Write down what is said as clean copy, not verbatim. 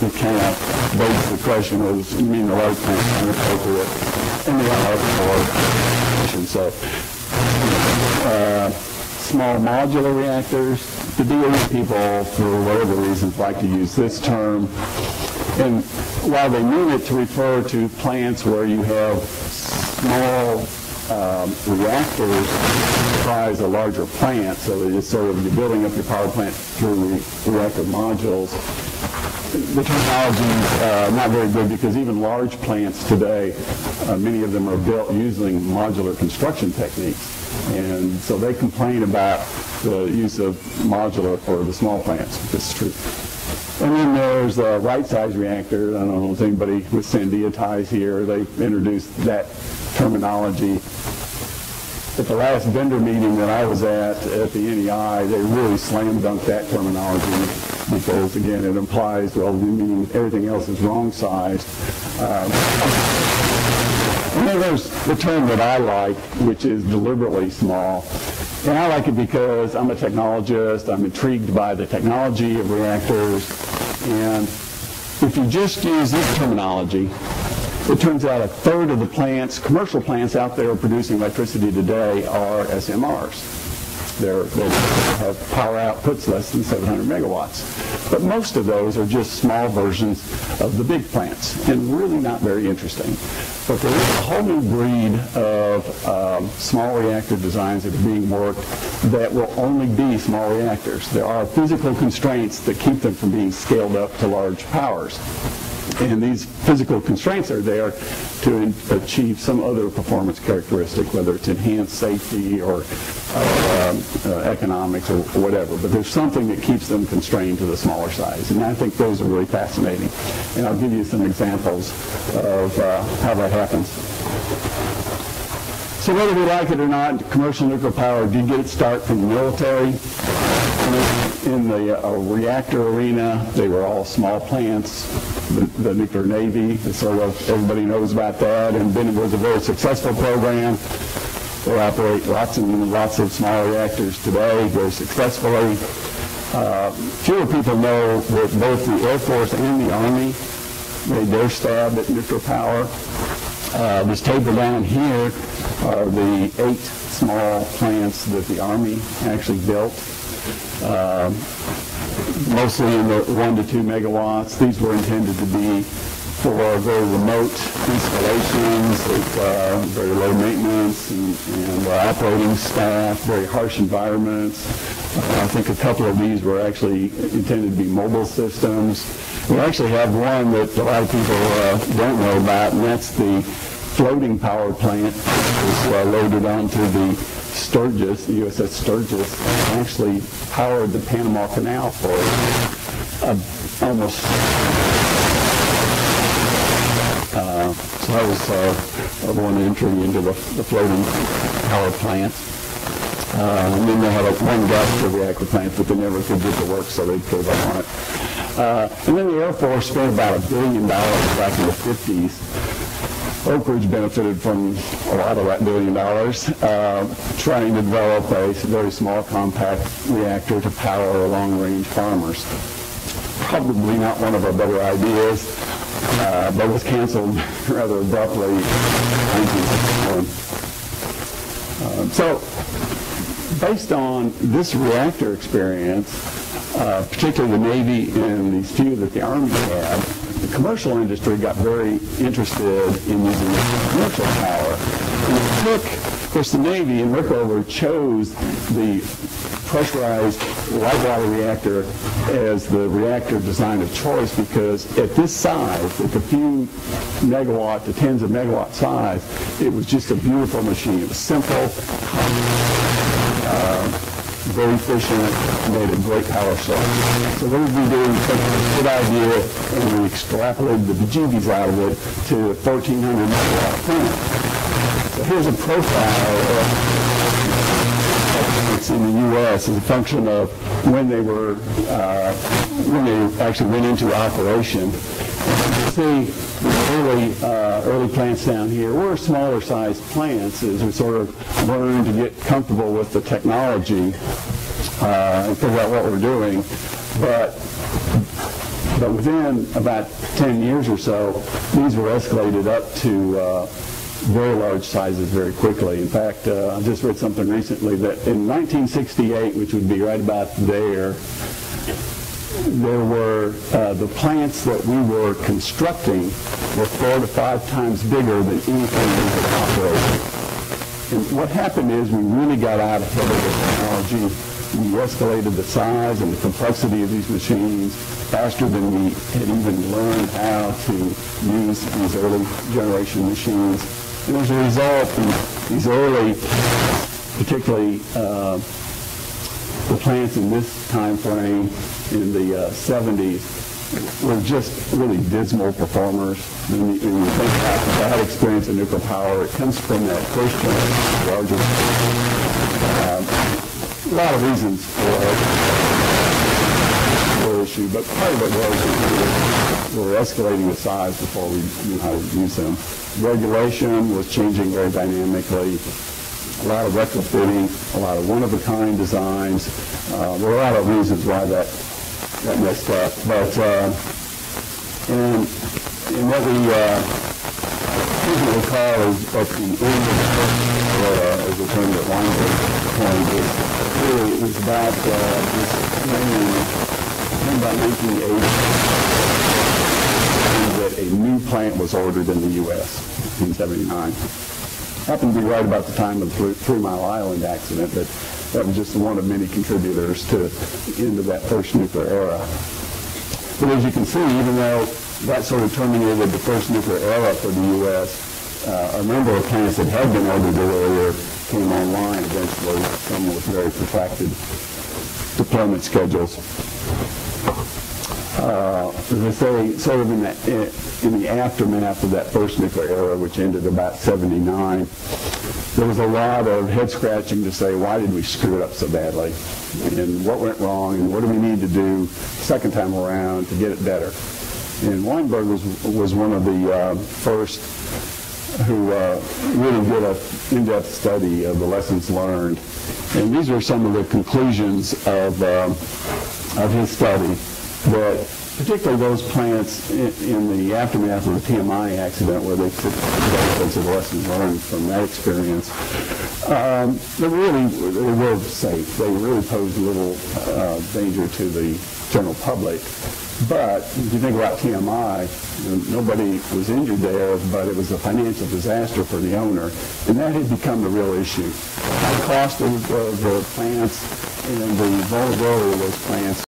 it kind of begs the question of, you mean the large plants aren't appropriate? And they are for. So, small modular reactors, the DOE people, for whatever reasons, like to use this term. And while they mean it to refer to plants where you have small reactors comprise a larger plant, so that it's sort of you're building up your power plant through reactor modules. The terminology is not very good because even large plants today, many of them are built using modular construction techniques. And so they complain about the use of modular for the small plants, which is true. And then there's a right-size reactor. I don't know if anybody with Sandia ties here. They introduced that terminology. At the last vendor meeting that I was at the NEI, they really slam dunked that terminology because, again, it implies, well, meaning everything else is wrong-sized. And then there's the term that I like, which is deliberately small. And I like it because I'm a technologist. I'm intrigued by the technology of reactors. And if you just use this terminology, it turns out a third of the plants, commercial plants out there producing electricity today are SMRs. They have power outputs less than 700 megawatts. But most of those are just small versions of the big plants and really not very interesting. But there is a whole new breed of small reactor designs that are being worked that will only be small reactors. There are physical constraints that keep them from being scaled up to large powers. And these physical constraints are there to achieve some other performance characteristic, whether it's enhanced safety or economics or whatever. But there's something that keeps them constrained to the smaller size. And I think those are really fascinating. And I'll give you some examples of how that happens. So whether we like it or not, commercial nuclear power did get its start from the military. In the reactor arena, they were all small plants. The nuclear navy, sort of everybody knows about that, and then it was a very successful program. They operate lots and lots of small reactors today very successfully. Fewer people know that both the Air Force and the Army made their stab at nuclear power. This table down here are the 8 small plants that the Army actually built. Mostly in the 1 to 2 megawatts. These were intended to be for very remote installations with very low maintenance and operating staff, very harsh environments. I think a couple of these were actually intended to be mobile systems. We actually have one that a lot of people don't know about, and that's the floating power plant that was loaded onto the Sturgis, the USS Sturgis, actually powered the Panama Canal for almost. So I want to enter into the floating power plant. And then they had one gas reactor plant, but they never could get to work, so they gave up on it. And then the Air Force spent about $1 billion back in the 50s. Oak Ridge benefited from a lot of that $1 billion, trying to develop a very small compact reactor to power long-range farmers. Probably not one of our better ideas, but was canceled rather abruptly in 1961. So, based on this reactor experience, particularly the Navy and these few that the Army had, the commercial industry got very interested in using commercial power. And it took, of course, the Navy and Rickover chose the pressurized light water reactor as the reactor design of choice because at this size, at the few megawatt to tens of megawatt size, it was just a beautiful machine. It was simple, very efficient, made a great power source. So what did we do? We took a good idea and we extrapolated the bejeebies out of it to a 1,400 megawatt plant. So here's a profile of in the U.S. as a function of when they were when they actually went into operation. You see the early plants down here were smaller sized plants as we sort of learned to get comfortable with the technology and figure out what we're doing. But But within about 10 years or so, these were escalated up to very large sizes very quickly. In fact, I just read something recently that in 1968, which would be right about there were the plants that we were constructing were 4 to 5 times bigger than anything we could operate. And what happened is we really got out ahead of the technology. We escalated the size and the complexity of these machines faster than we had even learned how to use these early generation machines. And as a result, these early, particularly the plants in this time frame in the 70s, were just really dismal performers. When you think about the bad experience in nuclear power, it comes from that first generation, largest. A lot of reasons for the issue, but part of it was we were escalating the size before we knew how to use them. Regulation was changing very dynamically. A lot of retrofitting, a lot of one-of-a-kind designs. There were a lot of reasons why that messed up. But and what we usually call is at the end of the first era, as the term that Weinberg coined, it was about this about 1980 that a new plant was ordered in the U.S. in 1979. Happened to be right about the time of the 3 Mile Island accident, but that was just one of many contributors to the end of that first nuclear era. But as you can see, even though that sort of terminated the first nuclear era for the U.S., a number of plants that had been ordered earlier came online eventually, some with very protracted deployment schedules. As I say, sort of in the aftermath of that first nuclear era, which ended about 79, there was a lot of head scratching to say, why did we screw it up so badly? And what went wrong? And what do we need to do second time around to get it better? And Weinberg was one of the first who really did an in-depth study of the lessons learned. And these are some of the conclusions of his study, that particularly those plants in the aftermath of the TMI accident, where they took the benefits of the lessons learned from that experience, they were safe. They really posed little danger to the general public. But if you think about TMI, nobody was injured there, but it was a financial disaster for the owner, and that had become the real issue. The cost of the plants and the vulnerability of those plants